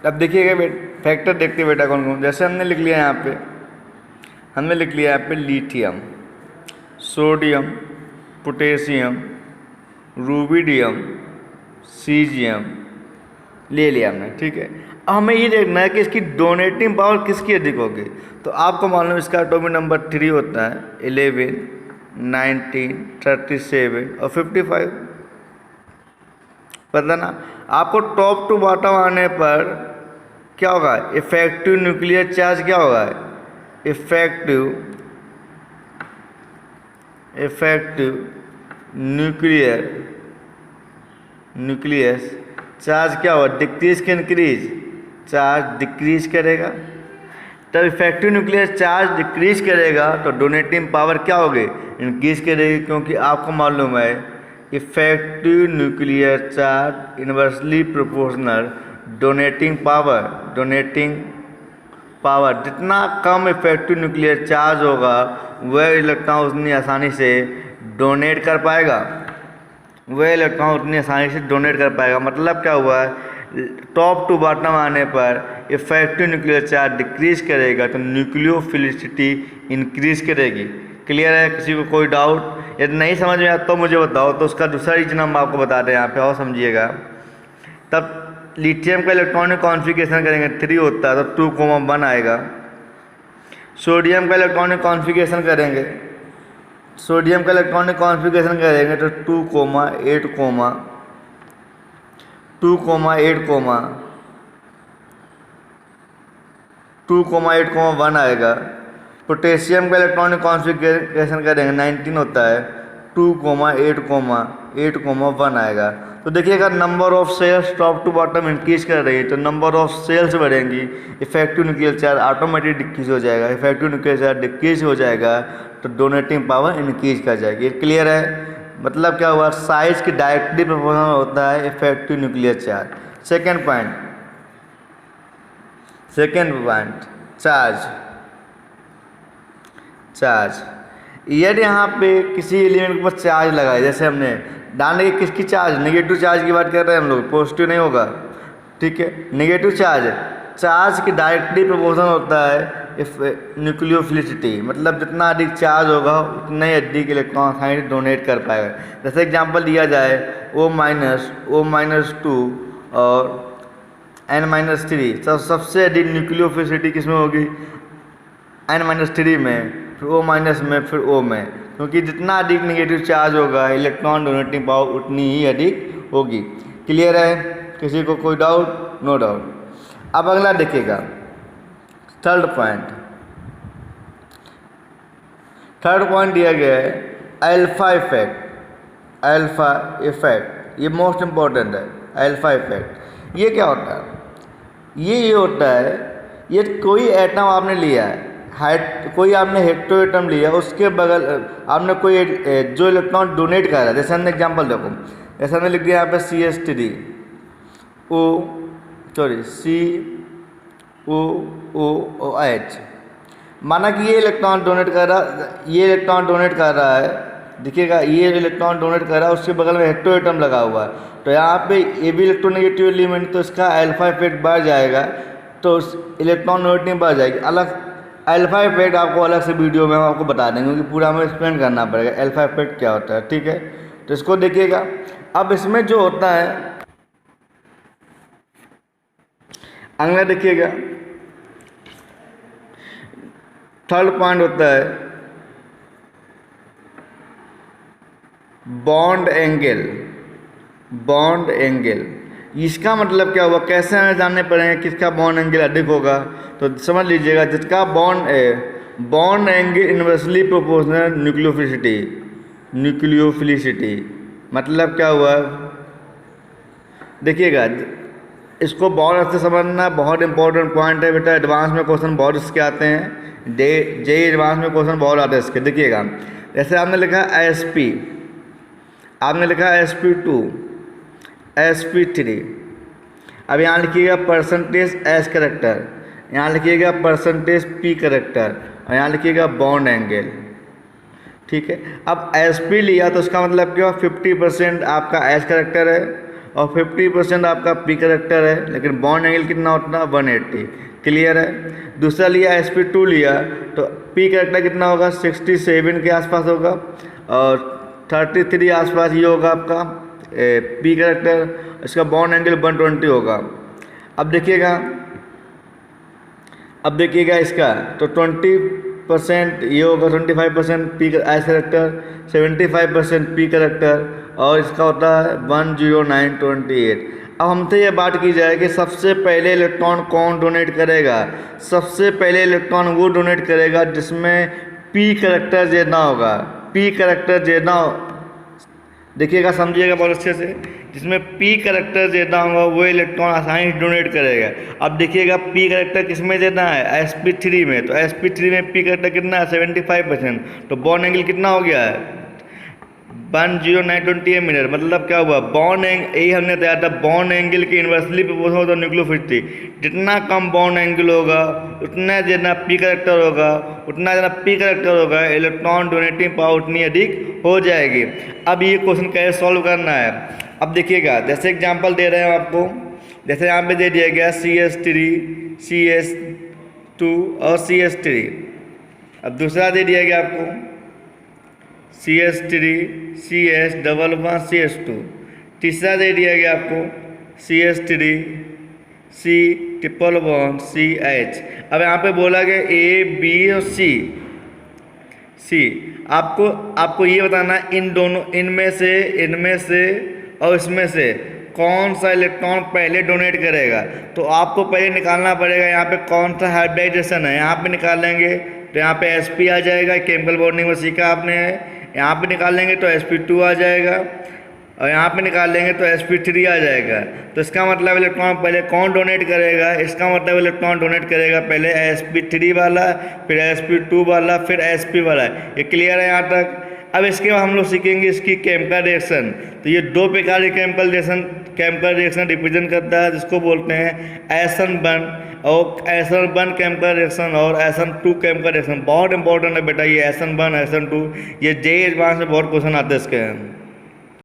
अब देखिएगा फैक्टर देखते हैं बेटा कौन कौन। जैसे हमने लिख लिया यहाँ पे, हमने लिख लिया यहाँ पे lithium, sodium, potassium, rubidium, caesium ले लिया हमने, ठीक है। अब हमें ये देखना है कि इसकी डोनेटिंग पावर किसकी अधिक होगी। तो आपको मालूम इसका एटॉमिक नंबर 3 होता है, 11, 19, 37 और 55, पता ना। आपको टॉप टू बॉटम आने पर क्या होगा, इफेक्टिव न्यूक्लियर चार्ज क्या होगा, इफेक्टिव न्यूक्लियस चार्ज क्या होगा, डिक्रीज के इंक्रीज, चार्ज डिक्रीज करेगा। तब इफेक्टिव न्यूक्लियर चार्ज डिक्रीज करेगा तो डोनेटिंग पावर क्या होगी, इंक्रीज करेगी, क्योंकि आपको मालूम है effective nuclear charge inversely proportional donating power. जितना कम इफेक्टिव न्यूक्लियर चार्ज होगा वह इलेक्ट्रॉन उतनी आसानी से डोनेट कर पाएगा, मतलब क्या हुआ है, टॉप टू बॉटम आने पर इफेक्टिव न्यूक्लियर चार्ज डिक्रीज करेगा तो न्यूक्लियोफिलिसिटी इंक्रीज करेगी। क्लियर है? किसी को कोई डाउट? यदि नहीं समझ में आता तो मुझे बताओ, तो उसका दूसरा रीजन हम आपको बता दें यहाँ पे और समझिएगा। तब लिथियम का इलेक्ट्रॉनिक कॉन्फ़िगरेशन करेंगे 3 होता है तो 2,1 आएगा। सोडियम का इलेक्ट्रॉनिक कॉन्फ़िगरेशन करेंगे तो 2,8,1 आएगा। पोटेशियम का इलेक्ट्रॉनिक कॉन्फ़िगरेशन करेंगे 19 होता है, 2,8,1 आएगा। तो देखिएगा number of shells top to bottom increase कर रही है तो नंबर ऑफ सेल्स बढ़ेंगी, effective nuclear charge automatic decrease हो जाएगा। इफेक्टिव न्यूक्लियर चार्ज डिक्रीज हो जाएगा तो डोनेटिंग पावर इंक्रीज कर जाएगी। क्लियर है? मतलब क्या हुआ, साइज की डायरेक्टली प्रोपोर्शनल होता है effective nuclear charge. Second point charge. यदि यहाँ पे किसी एलिमेंट के ऊपर चार्ज लगाए, जैसे हमने डालने की किसकी चार्ज, नेगेटिव चार्ज की बात कर रहे हैं हम लोग, पॉजिटिव नहीं होगा, ठीक है। नेगेटिव चार्ज की डायरेक्टली प्रोपोर्शनल होता है न्यूक्लियोफिलिसिटी, मतलब जितना अधिक चार्ज होगा उतना ही अधिक इलेक्ट्रॉन आसानी से डोनेट कर पाएगा। जैसे एग्जांपल दिया जाए O-2 और N-3, सबसे अधिक न्यूक्लियोफिलिसिटी किस में होगी, N-3 में, फिर O- में, फिर O में, क्योंकि जितना अधिक नेगेटिव चार्ज होगा इलेक्ट्रॉन डोनेटिंग पावर उतनी ही अधिक होगी। क्लियर है? किसी को कोई डाउट? No doubt. अब अगला देखिएगा थर्ड पॉइंट दिया गया है अल्फा इफेक्ट। ये मोस्ट इम्पॉर्टेंट है, अल्फा इफेक्ट। ये क्या होता है, ये होता है, ये कोई एटम आपने लिया है, कोई आपने हेटेरो एटम लिया, उसके बगल आपने कोई जो इलेक्ट्रॉन डोनेट कर रहा है। जैसे हमने एग्जांपल देखो, जैसे हमने लिख दिया यहाँ पे COOH, माना कि ये इलेक्ट्रॉन डोनेट कर रहा है, देखिएगा ये इलेक्ट्रॉन डोनेट कर रहा है, उसके बगल में हेटेरो एटम लगा हुआ है, तो यहाँ पे ये भी इलेक्ट्रोनेगेटिव एलिमेंट, तो इसका अल्फा इफेक्ट बढ़ जाएगा, तो इलेक्ट्रॉन डोनेटिंग बढ़ जाएगी। अलग अल्फा इफेक्ट आपको अलग से वीडियो में हम आपको बता देंगे, क्योंकि पूरा हमें एक्सप्लेन करना पड़ेगा अल्फा इफेक्ट क्या होता है, ठीक है। तो इसको देखिएगा। अब इसमें जो होता है अगला देखिएगा, थर्ड पॉइंट होता है बॉन्ड एंगल। इसका मतलब क्या हुआ, कैसे हमें जानने पड़ेंगे किसका बॉन्ड एंगल अधिक होगा। तो समझ लीजिएगा, जिसका bond angle inversely proportional nucleophilicity, मतलब क्या हुआ, देखिएगा इसको बहुत अच्छे समझना, बहुत इंपॉर्टेंट पॉइंट है बेटा। एडवांस में क्वेश्चन बहुत इसके आते हैं, जेईई एडवांस में क्वेश्चन बहुत आते हैं इसके। देखिएगा जैसे आपने लिखा SP, आपने लिखा SP2, SP3, अब यहाँ लिखिएगा परसेंटेज S करेक्टर, यहाँ लिखिएगा परसेंटेज P करेक्टर, और यहाँ लिखिएगा बॉन्ड एंगल, ठीक है। अब SP लिया तो उसका मतलब क्या, 50% आपका S करेक्टर है और 50% आपका पी करेक्टर है, लेकिन बॉन्ड एंगल कितना उतना 180। क्लियर है। दूसरा लिया sp2 लिया तो पी करेक्टर कितना होगा 67 के आसपास होगा और 33 आसपास ये होगा आपका पी करेक्टर, इसका बॉन्ड एंगल 120 होगा। अब देखिएगा इसका तो 20% ये होगा, 25% P S character, 75% P character और इसका होता है 10928। अब हमसे ये बात की जाए कि सबसे पहले इलेक्ट्रॉन कौन डोनेट करेगा। सबसे पहले इलेक्ट्रॉन वो डोनेट करेगा जिसमें पी करेक्टर ज़्यादा होगा। पी करेक्टर ज़्यादा, देखिएगा समझिएगा बहुत अच्छे से, जिसमें पी करेक्टर ज़्यादा होगा वो इलेक्ट्रॉन आसानी से डोनेट करेगा। अब देखिएगा पी करेक्टर किस में ज़्यादा है, sp3 में, तो sp3 में पी करेक्टर कितना है 75%, तो बॉन्ड एंगल कितना हो गया है 10928 मिनट। मतलब क्या हुआ, बॉन्ड एंगल, यही हमने तैयार था, बॉन्ड एंगल के इन्वर्सली प्रोपोर्शनल होता है न्यूक्लियोफिलिसिटी। जितना कम बॉन्ड एंगल होगा उतना ज़्यादा पी करेक्टर होगा, उतना ज़्यादा पी करेक्टर होगा, इलेक्ट्रॉन डोनेटिंग पावर उतनी अधिक हो जाएगी। अब ये क्वेश्चन कैसे सॉल्व करना है, अब देखिएगा, जैसे एग्जांपल दे रहे हैं आपको, जैसे यहाँ पे दे दिया गया CS3, CS2 और CS3। अब दूसरा दे दिया गया आपको CS3, CS11, CS2। तीसरा दे दिया गया आपको CS3, C11, CH। अब यहाँ पे बोला गया A, B और C। आपको ये बताना इनमें से और इसमें से कौन सा इलेक्ट्रॉन पहले डोनेट करेगा। तो आपको पहले निकालना पड़ेगा यहाँ पे कौन सा हाइब्रिडाइजेशन है, यहाँ पे निकालेंगे तो यहाँ पे sp आ जाएगा, केमिकल बॉन्डिंग में सीखा आपने है। यहाँ पे निकालेंगे तो sp2 आ जाएगा और यहाँ पे निकालेंगे तो sp3 आ जाएगा। तो इसका मतलब इलेक्ट्रॉन पहले कौन डोनेट करेगा, इसका मतलब इलेक्ट्रॉन डोनेट करेगा पहले sp3 वाला, फिर sp2 वाला, फिर sp वाला। ये क्लियर है यहाँ तक। अब इसके बाद हम लोग सीखेंगे इसकी केमिकल रिएक्शन। तो ये दो प्रकार के केमिकल रिएक्शन रिप्रेजेंट करता है, जिसको बोलते हैं SN1 और SN1 केमिकल रिएक्शन और SN2 केमिकल रिएक्शन। बहुत इंपॉर्टेंट है बेटा ये SN1 SN2, ये JEE एडवांस में बहुत क्वेश्चन आते हैं इसके।